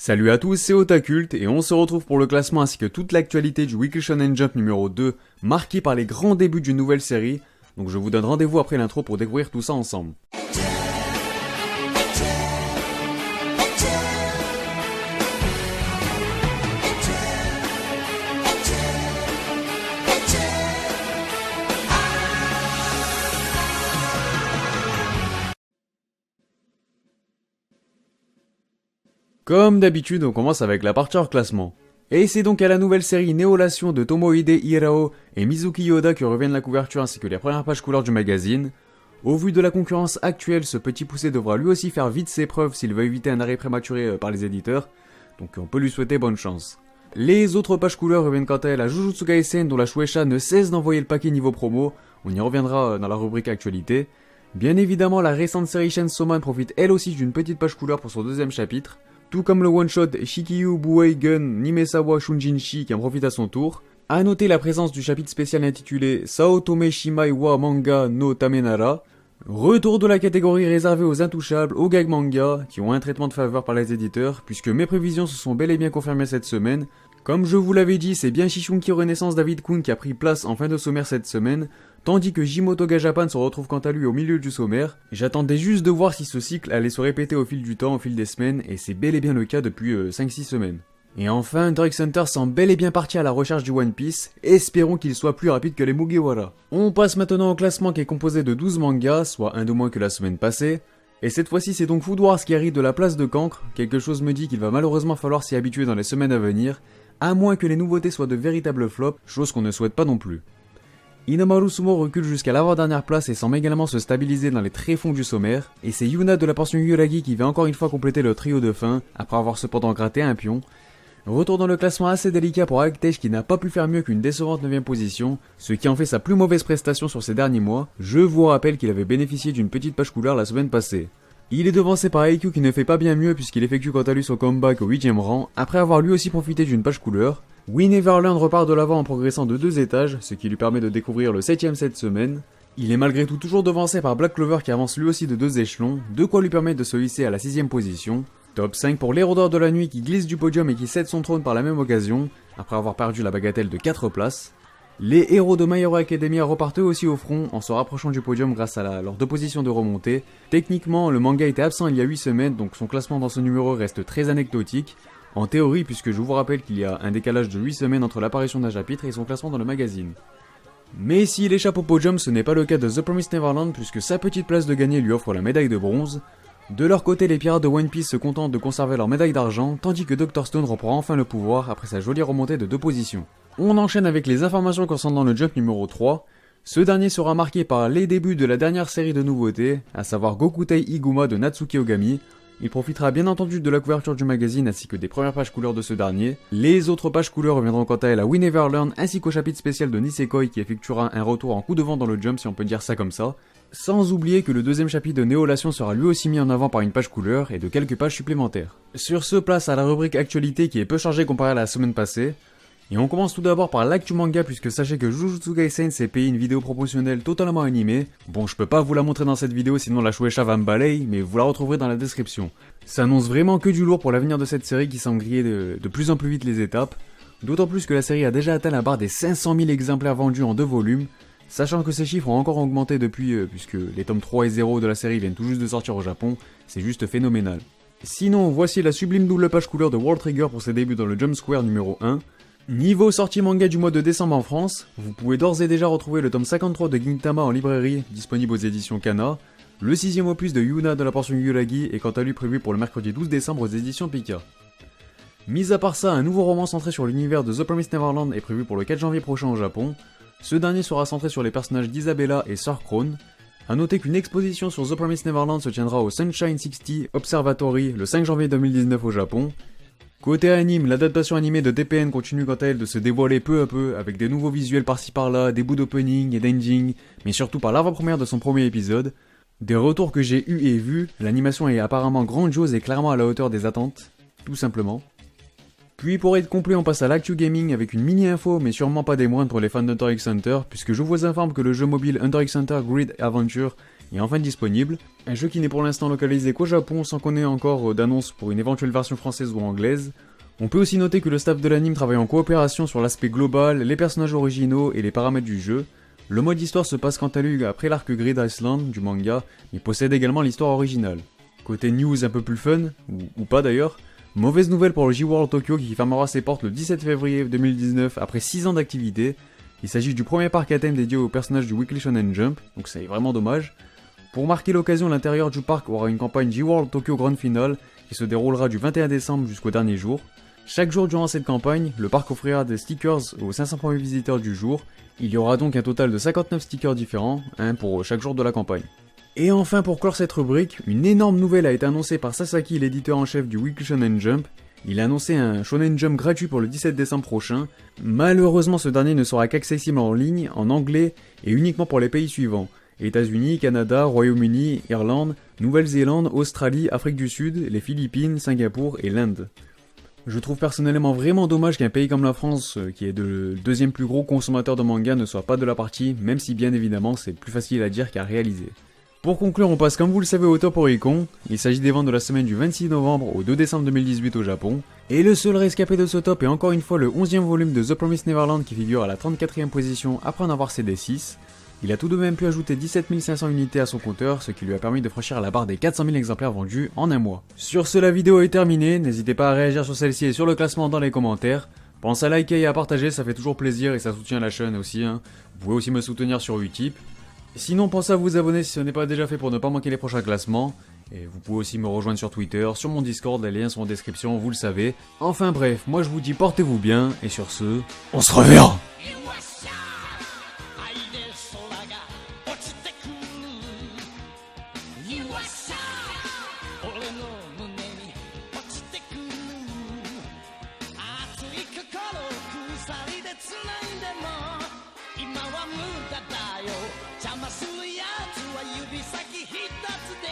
Salut à tous, c'est Otakult et on se retrouve pour le classement ainsi que toute l'actualité du Weekly Shonen Jump numéro 2, marqué par les grands débuts d'une nouvelle série. Donc je vous donne rendez-vous après l'intro pour découvrir tout ça ensemble. Comme d'habitude, on commence avec la partie hors classement. Et c'est donc à la nouvelle série Néolation de Tomohide Hirao et Mizuki Yoda que reviennent la couverture ainsi que les premières pages couleurs du magazine. Au vu de la concurrence actuelle, ce petit poussé devra lui aussi faire vite ses preuves s'il veut éviter un arrêt prématuré par les éditeurs, donc on peut lui souhaiter bonne chance. Les autres pages couleurs reviennent quant à elles à Jujutsu Kaisen dont la Shueisha ne cesse d'envoyer le paquet niveau promo, on y reviendra dans la rubrique actualité. Bien évidemment, la récente série Chainsaw Man profite elle aussi d'une petite page couleur pour son deuxième chapitre, tout comme le one-shot Shikyu Buei Gun Nimesawa Shunjinshi qui en profite à son tour. A noter la présence du chapitre spécial intitulé Saotome Shimai wa Manga no Tamenara, retour de la catégorie réservée aux intouchables, aux gag manga, qui ont un traitement de faveur par les éditeurs, puisque mes prévisions se sont bel et bien confirmées cette semaine. Comme je vous l'avais dit, c'est bien Shishunki Renaissance David Kun qui a pris place en fin de sommaire cette semaine, tandis que Jimotoga Japan se retrouve quant à lui au milieu du sommaire. J'attendais juste de voir si ce cycle allait se répéter au fil du temps, au fil des semaines, et c'est bel et bien le cas depuis 5-6 semaines. Et enfin, Hunter x Hunter semble bel et bien parti à la recherche du One Piece, espérons qu'il soit plus rapide que les Mugiwara. On passe maintenant au classement qui est composé de 12 mangas, soit un de moins que la semaine passée, et cette fois-ci c'est donc Food Wars qui arrive de la place de Cancre, quelque chose me dit qu'il va malheureusement falloir s'y habituer dans les semaines à venir, à moins que les nouveautés soient de véritables flops, chose qu'on ne souhaite pas non plus. Inamaru Sumo recule jusqu'à l'avant-dernière place et semble également se stabiliser dans les tréfonds du sommaire, et c'est Yuna de la portion Yuragi qui va encore une fois compléter le trio de fin, après avoir cependant gratté un pion. Retour dans le classement assez délicat pour Agtech qui n'a pas pu faire mieux qu'une décevante 9ème position, ce qui en fait sa plus mauvaise prestation sur ces derniers mois. Je vous rappelle qu'il avait bénéficié d'une petite page couleur la semaine passée. Il est devancé par Aikyu qui ne fait pas bien mieux puisqu'il effectue quant à lui son comeback au 8ème rang, après avoir lui aussi profité d'une page couleur. We Never Learn repart de l'avant en progressant de 2 étages, ce qui lui permet de découvrir le 7ème cette semaine. Il est malgré tout toujours devancé par Black Clover qui avance lui aussi de 2 échelons, de quoi lui permettre de se hisser à la 6ème position. Top 5 pour l'Hérodeur de la Nuit qui glisse du podium et qui cède son trône par la même occasion, après avoir perdu la bagatelle de 4 places. Les héros de My Hero Academia repartent eux aussi au front en se rapprochant du podium grâce à leurs 2 positions de remontée. Techniquement, le manga était absent il y a 8 semaines, donc son classement dans ce numéro reste très anecdotique. En théorie, puisque je vous rappelle qu'il y a un décalage de 8 semaines entre l'apparition d'un chapitre et son classement dans le magazine. Mais s'il échappe au podium, ce n'est pas le cas de The Promised Neverland puisque sa petite place de gagner lui offre la médaille de bronze. De leur côté, les pirates de One Piece se contentent de conserver leur médaille d'argent, tandis que Dr Stone reprend enfin le pouvoir après sa jolie remontée de 2 positions. On enchaîne avec les informations concernant le Jump numéro 3. Ce dernier sera marqué par les débuts de la dernière série de nouveautés, à savoir Gokutei Iguma de Natsuki Ogami. Il profitera bien entendu de la couverture du magazine ainsi que des premières pages couleurs de ce dernier. Les autres pages couleurs reviendront quant à elles à We Never Learn ainsi qu'au chapitre spécial de Nisekoi qui effectuera un retour en coup de vent dans le Jump si on peut dire ça comme ça. Sans oublier que le deuxième chapitre de Néolation sera lui aussi mis en avant par une page couleur et de quelques pages supplémentaires. Sur ce, place à la rubrique actualité qui est peu chargée comparée à la semaine passée. Et on commence tout d'abord par l'actu manga puisque sachez que Jujutsu Kaisen s'est payé une vidéo promotionnelle totalement animée. Bon, je peux pas vous la montrer dans cette vidéo sinon la Shueisha va me balayer, mais vous la retrouverez dans la description. Ça annonce vraiment que du lourd pour l'avenir de cette série qui semble griller de plus en plus vite les étapes. D'autant plus que la série a déjà atteint la barre des 500 000 exemplaires vendus en 2 volumes. Sachant que ces chiffres ont encore augmenté depuis, puisque les tomes 3 et 0 de la série viennent tout juste de sortir au Japon, c'est juste phénoménal. Sinon, voici la sublime double page couleur de World Trigger pour ses débuts dans le Jump Square numéro 1. Niveau sortie manga du mois de décembre en France, vous pouvez d'ores et déjà retrouver le tome 53 de Gintama en librairie, disponible aux éditions Kana. Le 6ème opus de Yuna de la portion Yuragi est quant à lui prévu pour le mercredi 12 décembre aux éditions Pika. Mis à part ça, un nouveau roman centré sur l'univers de The Promised Neverland est prévu pour le 4 janvier prochain au Japon. Ce dernier sera centré sur les personnages d'Isabella et Sir Crone. A noter qu'une exposition sur The Promised Neverland se tiendra au Sunshine 60 Observatory le 5 janvier 2019 au Japon. Côté anime, l'adaptation animée de TPN continue quant à elle de se dévoiler peu à peu avec des nouveaux visuels par-ci par-là, des bouts d'opening et d'ending, mais surtout par l'avant-première de son premier épisode. Des retours que j'ai eu et vus, l'animation est apparemment grandiose et clairement à la hauteur des attentes, tout simplement. Puis pour être complet, on passe à l'actu gaming avec une mini-info, mais sûrement pas des moindres pour les fans d'Hunter x Hunter, puisque je vous informe que le jeu mobile Hunter x Hunter Grid Adventure est enfin disponible. Un jeu qui n'est pour l'instant localisé qu'au Japon sans qu'on ait encore d'annonce pour une éventuelle version française ou anglaise. On peut aussi noter que le staff de l'anime travaille en coopération sur l'aspect global, les personnages originaux et les paramètres du jeu. Le mode histoire se passe quant à lui après l'arc Grid Island du manga, mais possède également l'histoire originale. Côté news un peu plus fun, ou pas d'ailleurs, mauvaise nouvelle pour le J-World Tokyo qui fermera ses portes le 17 février 2019 après 6 ans d'activité. Il s'agit du premier parc à thème dédié aux personnages du Weekly Shonen Jump, donc c'est vraiment dommage. Pour marquer l'occasion, l'intérieur du parc aura une campagne J-World Tokyo Grand Final qui se déroulera du 21 décembre jusqu'au dernier jour. Chaque jour durant cette campagne, le parc offrira des stickers aux 500 premiers visiteurs du jour. Il y aura donc un total de 59 stickers différents, un pour chaque jour de la campagne. Et enfin pour clore cette rubrique, une énorme nouvelle a été annoncée par Sasaki, l'éditeur en chef du Weekly Shonen Jump. Il a annoncé un Shonen Jump gratuit pour le 17 décembre prochain. Malheureusement ce dernier ne sera qu'accessible en ligne, en anglais et uniquement pour les pays suivants. États-Unis, Canada, Royaume-Uni, Irlande, Nouvelle-Zélande, Australie, Afrique du Sud, les Philippines, Singapour et l'Inde. Je trouve personnellement vraiment dommage qu'un pays comme la France, qui est le deuxième plus gros consommateur de manga, ne soit pas de la partie, même si bien évidemment c'est plus facile à dire qu'à réaliser. Pour conclure, on passe comme vous le savez au top Oricon. Il s'agit des ventes de la semaine du 26 novembre au 2 décembre 2018 au Japon. Et le seul rescapé de ce top est encore une fois le 11e volume de The Promised Neverland qui figure à la 34e position après en avoir cédé 6. Il a tout de même pu ajouter 17 500 unités à son compteur, ce qui lui a permis de franchir la barre des 400 000 exemplaires vendus en un mois. Sur ce, la vidéo est terminée, n'hésitez pas à réagir sur celle-ci et sur le classement dans les commentaires. Pensez à liker et à partager, ça fait toujours plaisir et ça soutient la chaîne aussi. Vous pouvez aussi me soutenir sur Utip. Sinon, pensez à vous abonner si ce n'est pas déjà fait pour ne pas manquer les prochains classements. Et vous pouvez aussi me rejoindre sur Twitter, sur mon Discord, les liens sont en description, vous le savez. Enfin bref, moi je vous dis portez-vous bien, et sur ce, on se reverra!「邪魔するやつは指先一つで」